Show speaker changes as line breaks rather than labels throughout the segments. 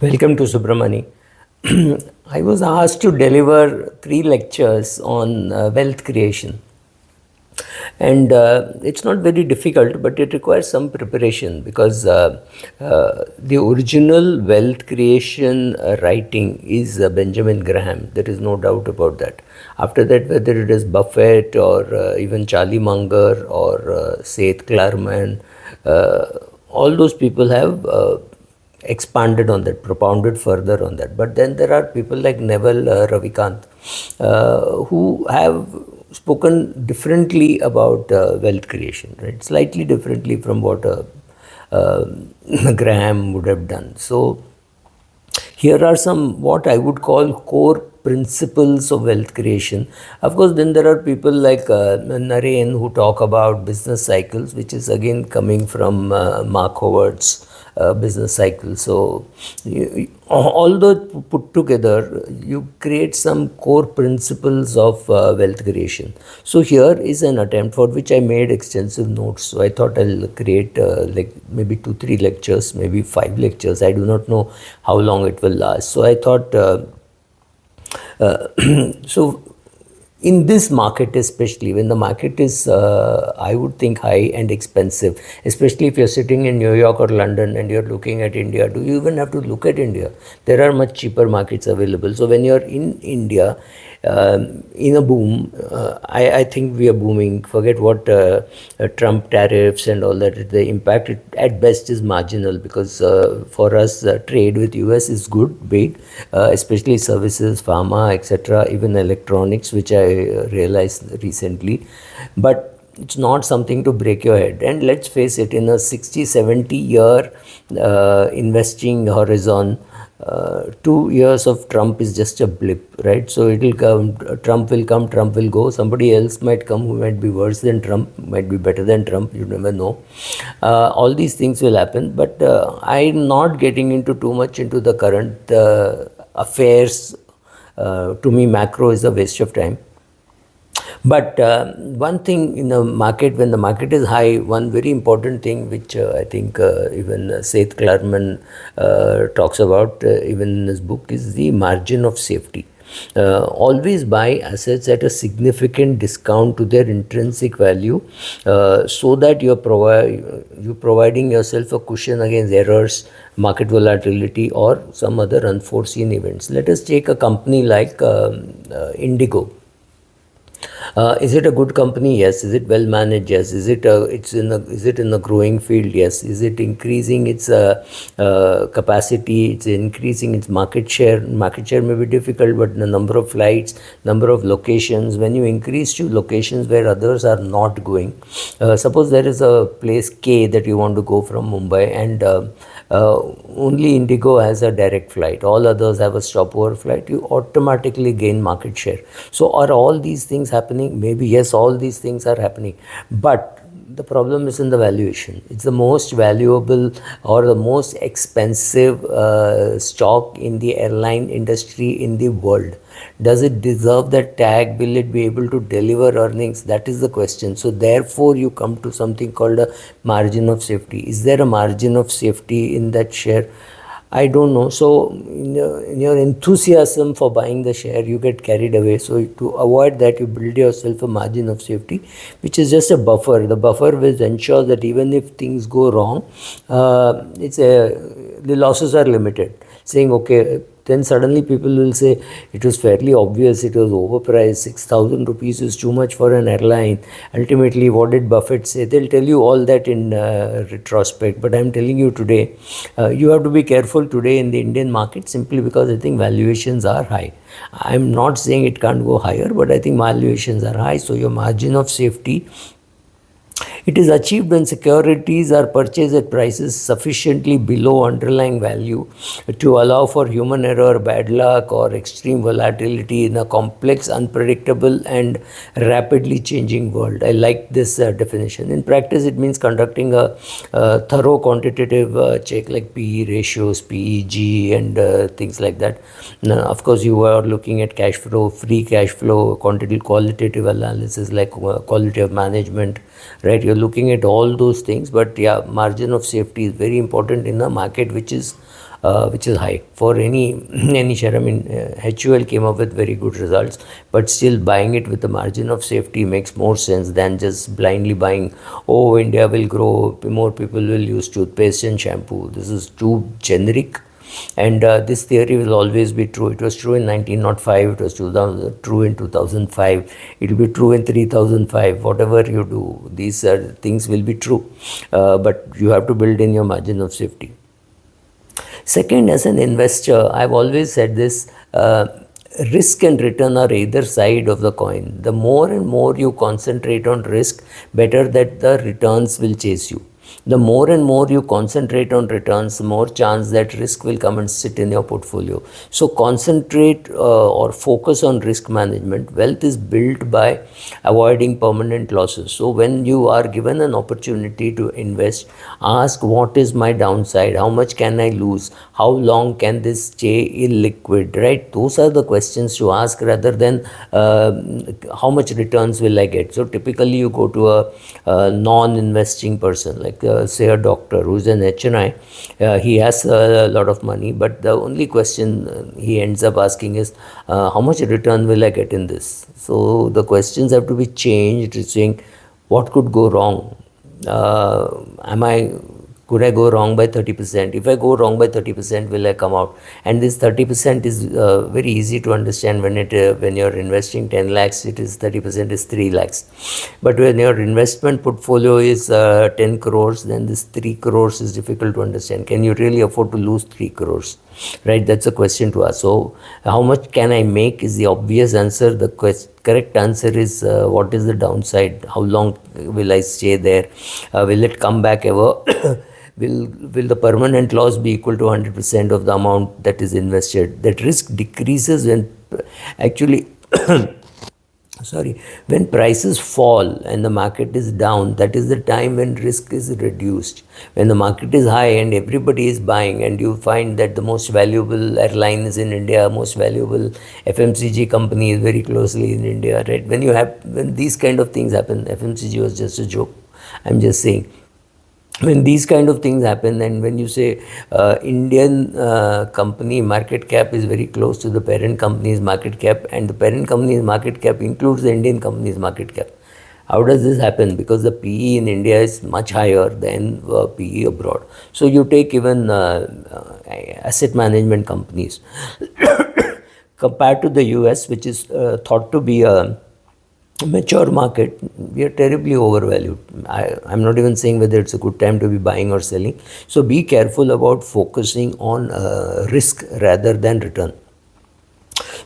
Welcome to Subramani. I was asked to deliver 3 lectures on wealth creation. And it's not very difficult, but it requires some preparation because the original wealth creation writing is Benjamin Graham. There is no doubt about that. After that, whether it is Buffett or even Charlie Munger or Seth Klarman, uh, all those people have expanded on that, propounded further on that. But then there are people like Neville Ravikant who have spoken differently about wealth creation, right? Slightly differently from what uh, Graham would have done. So here are some what I would call core principles of wealth creation. Of course, then there are people like Narayan who talk about business cycles, which is again coming from Mark Howard's business cycle. So, although put together, you create some core principles of wealth creation. So, here is an attempt for which I made extensive notes. So, I thought I'll create like maybe 2, 3 lectures, maybe 5 lectures. I do not know how long it will last. So, I thought. So in this market, especially when the market is I would think high and expensive, especially if you're sitting in New York or London and you're looking at India, do you even have to look at India? There are much cheaper markets available. So when you're in India, in a boom, I think we are booming. Forget what Trump tariffs and all that. The impact at best is marginal because for us trade with US is good, big, especially services, pharma, etc., even electronics, which I realized recently. But it's not something to break your head. And let's face it, in a 60, 70 year investing horizon, 2 years of Trump is just a blip, right? So it will come, Trump will come, Trump will go. Somebody else might come who might be worse than Trump, might be better than Trump. You never know. All these things will happen, but I'm not getting into too much into the current affairs. To me, macro is a waste of time. But one thing in the market, when the market is high, one very important thing which I think even Seth Klarman talks about, even in his book, is the margin of safety. Always buy assets at a significant discount to their intrinsic value, so that you're providing yourself a cushion against errors, market volatility, or some other unforeseen events. Let us take a company like Indigo. Is it a good company? Yes. Is it well managed? Yes. Is it in a growing field? Yes. Is it increasing its capacity? It's increasing its market share. Market share may be difficult, but the number of flights, number of locations. When you increase to locations where others are not going, suppose there is a place K that you want to go from Mumbai, and only Indigo has a direct flight. All others have a stopover flight. You automatically gain market share. So are all these things happening? Maybe yes, all these things are happening. But the problem is in the valuation. It's the most valuable or the most expensive stock in the airline industry in the world. Does it deserve that tag? Will it be able to deliver earnings? That is the question. So therefore you come to something called a margin of safety. Is there a margin of safety in that share? I don't know. So in your enthusiasm for buying the share, you get carried away. So to avoid that, you build yourself a margin of safety, which is just a buffer. The buffer will ensure that even if things go wrong, the losses are limited. Saying, okay, then suddenly people will say it was fairly obvious, it was overpriced, 6,000 rupees is too much for an airline. Ultimately, what did Buffett say? They'll tell you all that in retrospect, but I'm telling you today, you have to be careful today in the Indian market, simply because I think valuations are high. I'm not saying it can't go higher, but I think valuations are high, so your margin of safety, it is achieved when securities are purchased at prices sufficiently below underlying value to allow for human error, bad luck, or extreme volatility in a complex, unpredictable, and rapidly changing world. I like this definition. In practice, it means conducting a thorough quantitative check like PE ratios, PEG, and things like that. Now, of course, you are looking at cash flow, free cash flow, qualitative analysis like quality of management, right? You're looking at all those things, but yeah, margin of safety is very important in a market which is which is high for any share. I mean, HUL came up with very good results, but still buying it with a margin of safety makes more sense than just blindly buying. Oh, India will grow, more people will use toothpaste and shampoo. This is too generic. And this theory will always be true. It was true in 1905, it was true in 2005, it will be true in 3005. Whatever you do, these things will be true. But you have to build in your margin of safety. Second, as an investor, I've always said this, risk and return are either side of the coin. The more and more you concentrate on risk, better that the returns will chase you. The more and more you concentrate on returns, the more chance that risk will come and sit in your portfolio. So concentrate or focus on risk management. Wealth is built by avoiding permanent losses. So when you are given an opportunity to invest, ask what is my downside, how much can I lose, how long can this stay illiquid, right? Those are the questions to ask rather than how much returns will I get. So typically you go to a non-investing person, like say a doctor who's an HNI, he has a lot of money, but the only question he ends up asking is how much return will I get in this. So the questions have to be changed to saying what could go wrong. Could I go wrong by 30%? If I go wrong by 30%, will I come out? And this 30% is very easy to understand. When you're investing 10 lakhs, it is 30% is 3 lakhs. But when your investment portfolio is 10 crores, then this 3 crores is difficult to understand. Can you really afford to lose 3 crores? Right? That's a question to ask. So how much can I make is the obvious answer. The correct answer is what is the downside? How long will I stay there? Will it come back ever? Will the permanent loss be equal to 100% of the amount that is invested? That risk decreases when actually when prices fall and the market is down. That is the time when risk is reduced. When the market is high and everybody is buying, and you find that the most valuable airline is in India, most valuable FMCG company is very closely in India, right? When these kind of things happen, FMCG was just a joke, I'm just saying. When these kind of things happen, and when you say Indian company market cap is very close to the parent company's market cap, and the parent company's market cap includes the Indian company's market cap, how does this happen? Because the PE in India is much higher than PE abroad. So you take even asset management companies compared to the US, which is thought to be a mature market, we are terribly overvalued. I'm not even saying whether it's a good time to be buying or selling. So be careful about focusing on risk rather than return.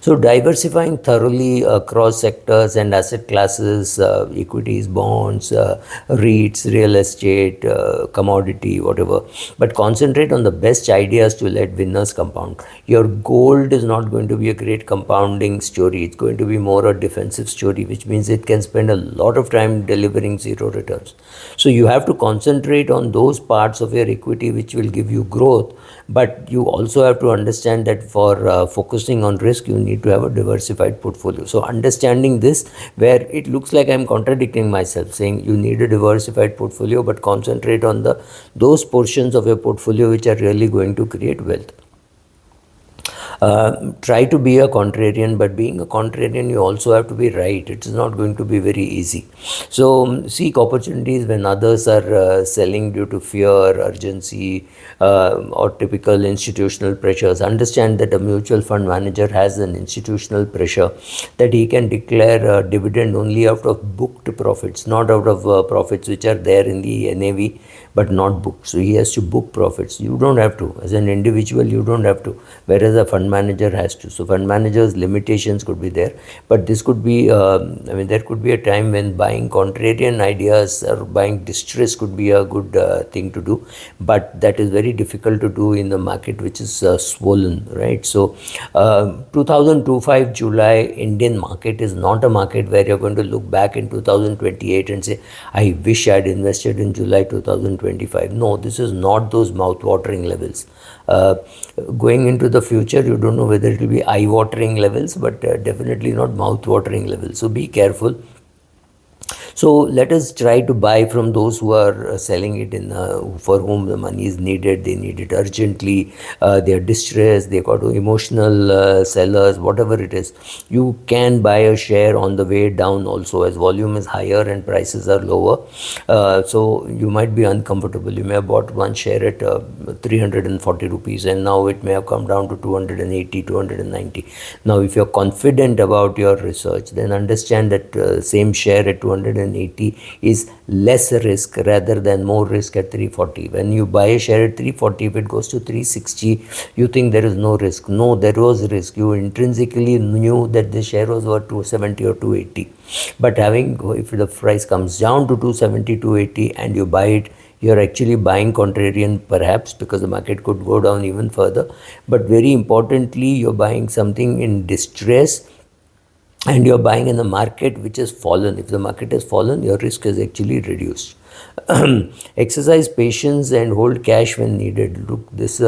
So diversifying thoroughly across sectors and asset classes, equities, bonds, REITs, real estate, commodity, whatever. But concentrate on the best ideas to let winners compound. Your gold is not going to be a great compounding story. It's going to be more a defensive story, which means it can spend a lot of time delivering zero returns. So you have to concentrate on those parts of your equity which will give you growth. But you also have to understand that for focusing on risk, you need to have a diversified portfolio. So understanding this, where it looks like I'm contradicting myself, saying you need a diversified portfolio, but concentrate on those portions of your portfolio which are really going to create wealth. Try to be a contrarian, but being a contrarian, you also have to be right. It's not going to be very easy. So seek opportunities when others are selling due to fear, urgency, or typical institutional pressures. Understand that a mutual fund manager has an institutional pressure that he can declare a dividend only out of booked profits, not out of profits which are there in the NAV but not booked. So he has to book profits. You don't have to. As an individual, you don't have to, whereas a fund manager has to. So fund managers' limitations could be there, but this could be, there could be a time when buying contrarian ideas or buying distress could be a good thing to do, but that is very difficult to do in the market which is swollen, right? So 2025 July Indian market is not a market where you're going to look back in 2028 and say, I wish I had invested in July 2025. No, this is not those mouth-watering levels. Going into the future, you don't know whether it will be eye-watering levels, but definitely not mouth-watering levels. So be careful. So let us try to buy from those who are selling it in for whom the money is needed. They need it urgently. They are distressed. They got emotional sellers. Whatever it is, you can buy a share on the way down also, as volume is higher and prices are lower. So you might be uncomfortable. You may have bought one share at 340 rupees, and now it may have come down to 280, 290. Now, if you're confident about your research, then understand that same share at 280 is less risk rather than more risk at 340. When you buy a share at 340, if it goes to 360, you think there is no risk. No, there was risk. You intrinsically knew that the share was worth 270 or 280. But if the price comes down to 270, 280 and you buy it, you're actually buying contrarian perhaps, because the market could go down even further. But very importantly, you're buying something in distress, and you're buying in a market which has fallen. If the market has fallen, your risk is actually reduced. Exercise patience and hold cash when needed. Look, this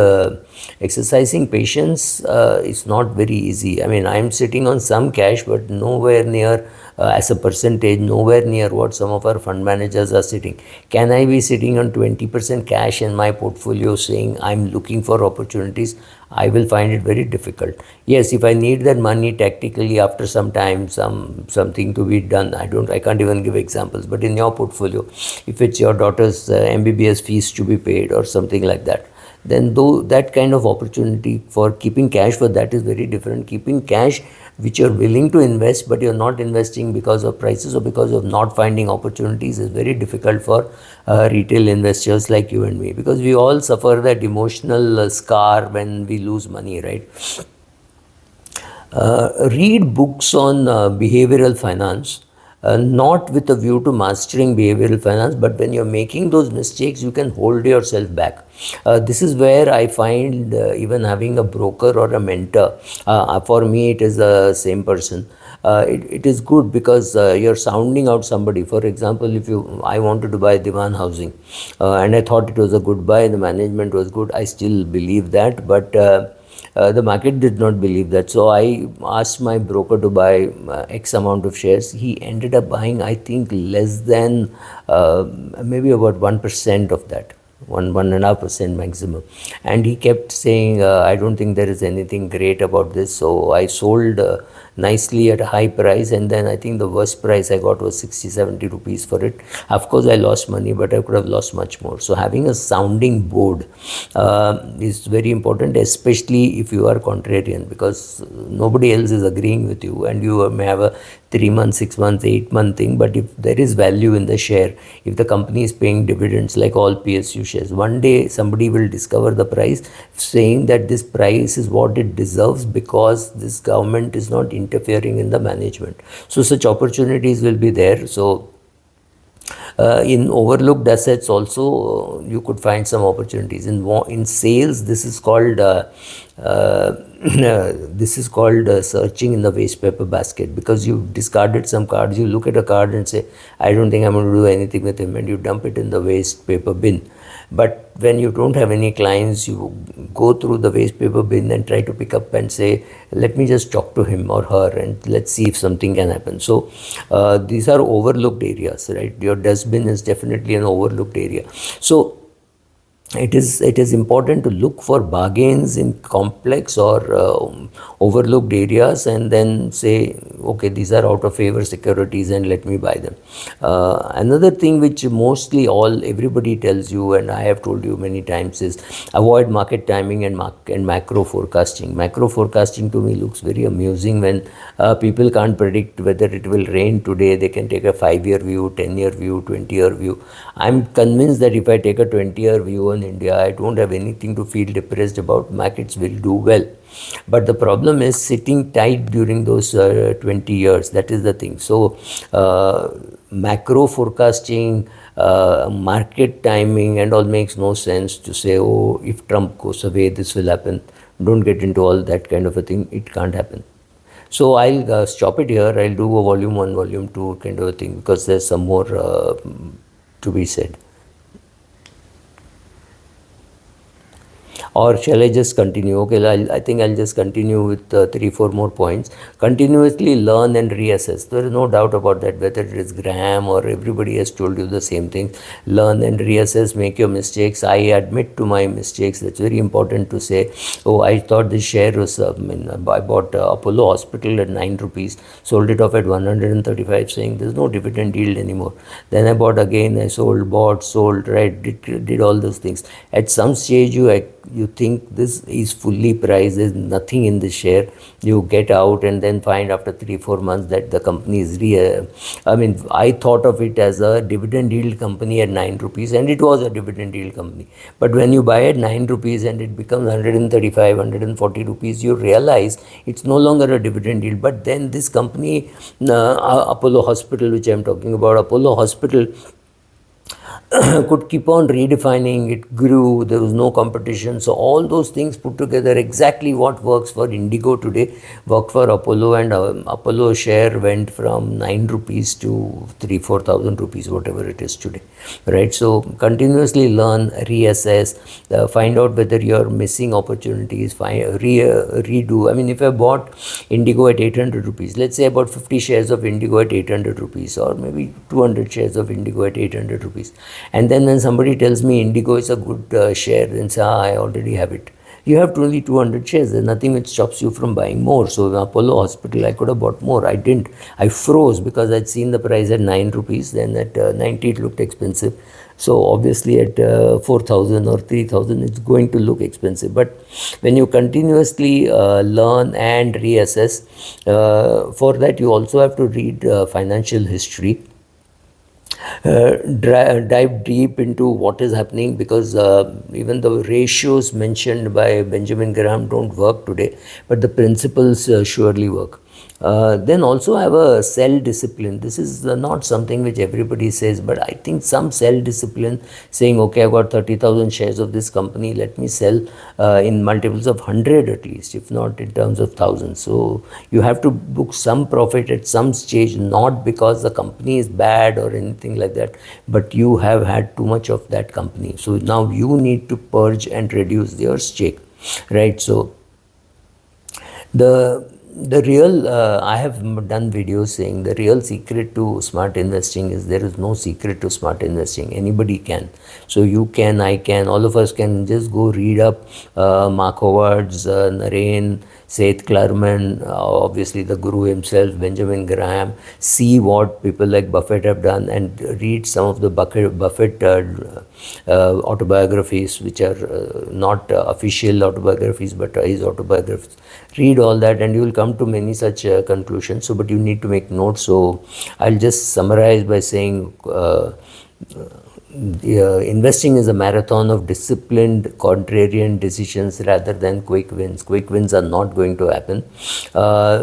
exercising patience is not very easy. I mean, I'm sitting on some cash, but nowhere near as a percentage, nowhere near what some of our fund managers are sitting. Can I be sitting on 20% cash in my portfolio saying I'm looking for opportunities? I will find it very difficult. Yes, if I need that money tactically after some time, something to be done, I can't even give examples, but in your portfolio, if it's your daughter's MBBS fees to be paid or something like that, then though that kind of opportunity for keeping cash for that is very different. Keeping cash which you're willing to invest, but you're not investing because of prices or because of not finding opportunities, is very difficult for retail investors like you and me, because we all suffer that emotional scar when we lose money, right? Read books on behavioral finance, not with a view to mastering behavioral finance, but when you're making those mistakes, you can hold yourself back. This is where I find even having a broker or a mentor, for me it is the same person. It is good because you're sounding out somebody. For example, if I wanted to buy Divan housing, and I thought it was a good buy, the management was good, I still believe that, but the market did not believe that. So I asked my broker to buy X amount of shares. He ended up buying, I think, less than maybe about 1% of that. 1.5% maximum, and he kept saying, I don't think there is anything great about this. So I sold nicely at a high price, and then I think the worst price I got was 60-70 rupees for it. Of course I lost money, but I could have lost much more. So having a sounding board is very important, especially if you are contrarian, because nobody else is agreeing with you, and you may have a 3 month, 6 months, 8 month thing, but if there is value in the share, if the company is paying dividends like all PSU shares, one day somebody will discover the price, saying that this price is what it deserves because this government is not interfering in the management. So such opportunities will be there. So in overlooked assets also, you could find some opportunities. In sales, this is called searching in the waste paper basket, because you discarded some cards. You look at a card and say, I don't think I'm going to do anything with him, and you dump it in the waste paper bin. But when you don't have any clients, you go through the waste paper bin and try to pick up and say, let me just talk to him or her and let's see if something can happen. So these are overlooked areas, right? Your dustbin is definitely an overlooked area. So it is important to look for bargains in complex or overlooked areas, and then say, okay, these are out of favor securities and let me buy them. Another thing which mostly everybody tells you, and I have told you many times, is avoid market timing and macro forecasting. Macro forecasting to me looks very amusing when people can't predict whether it will rain today. They can take a 5-year view, 10-year view, 20-year view. I'm convinced that if I take a 20-year view on India, I don't have anything to feel depressed about. Markets will do well. But the problem is sitting tight during those 20 years. That is the thing. So macro forecasting, market timing and all makes no sense. To say, oh, if Trump goes away, this will happen. Don't get into all that kind of a thing. It can't happen. So I'll stop it here. I'll do a volume 1, volume 2 kind of a thing, because there's some more to be said. Or shall I just continue? Okay, I think I'll just continue with 3-4 more points. Continuously learn and reassess. There is no doubt about that, whether it is Graham or everybody has told you the same thing. Learn and reassess, make your mistakes. I admit to my mistakes. That's very important to say. Oh, I thought this share was, I bought Apollo Hospital at 9 rupees, sold it off at 135, saying there's no dividend yield anymore. Then I bought again, I sold, bought, sold, right, did all those things. At some stage, you think this is fully priced, there's nothing in the share. You get out and then find after 3-4 months that the company is I thought of it as a dividend yield company at 9 rupees, and it was a dividend yield company. But when you buy at 9 rupees and it becomes 135, 140 rupees, you realize it's no longer a dividend yield. But then this company, Apollo Hospital, which I'm talking about, Apollo Hospital, could keep on redefining. It grew, there was no competition. So all those things put together, exactly what works for Indigo today work for Apollo. And Apollo share went from 9 rupees to 3,000-4,000 rupees, whatever it is today, right? So continuously learn, reassess, find out whether you're missing opportunities, redo. If I bought Indigo at 800 rupees, let's say I bought 50 shares of Indigo at 800 rupees, or maybe 200 shares of Indigo at 800 rupees. And then when somebody tells me Indigo is a good share, then say, I already have it. You have only 200 shares. There's nothing which stops you from buying more. So in Apollo Hospital, I could have bought more. I didn't. I froze because I'd seen the price at 9 rupees. Then at 90, it looked expensive. So obviously at 4,000 or 3,000, it's going to look expensive. But when you continuously learn and reassess, for that you also have to read financial history. Dive deep into what is happening, because even the ratios mentioned by Benjamin Graham don't work today, but the principles surely work. Then also have a sell discipline. This is not something which everybody says, but I think some sell discipline, saying, okay, I've got 30,000 shares of this company, let me sell in multiples of 100 at least, if not in terms of thousands. So you have to book some profit at some stage, not because the company is bad or anything like that, but you have had too much of that company. So now you need to purge and reduce your stake, right? So the real, I have done videos saying the real secret to smart investing is there is no secret to smart investing. Anybody can. So you can, I can, all of us can just go read up Mark Howard's, Narain, Seth Klarman, obviously the guru himself, Benjamin Graham, see what people like Buffett have done, and read some of the Buffett autobiographies, which are not official autobiographies, but his autobiographies. Read all that and you will come to many such conclusions. So, but you need to make notes. So I'll just summarize by saying investing is a marathon of disciplined, contrarian decisions rather than quick wins. Quick wins are not going to happen.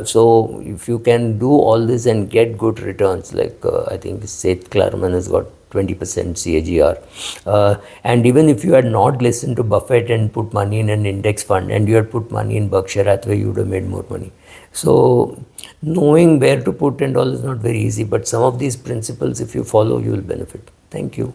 So if you can do all this and get good returns, like I think Seth Klarman has got 20% CAGR. And even if you had not listened to Buffett and put money in an index fund, and you had put money in Berkshire Hathaway, you would have made more money. So knowing where to put and all is not very easy, but some of these principles, if you follow, you will benefit. Thank you.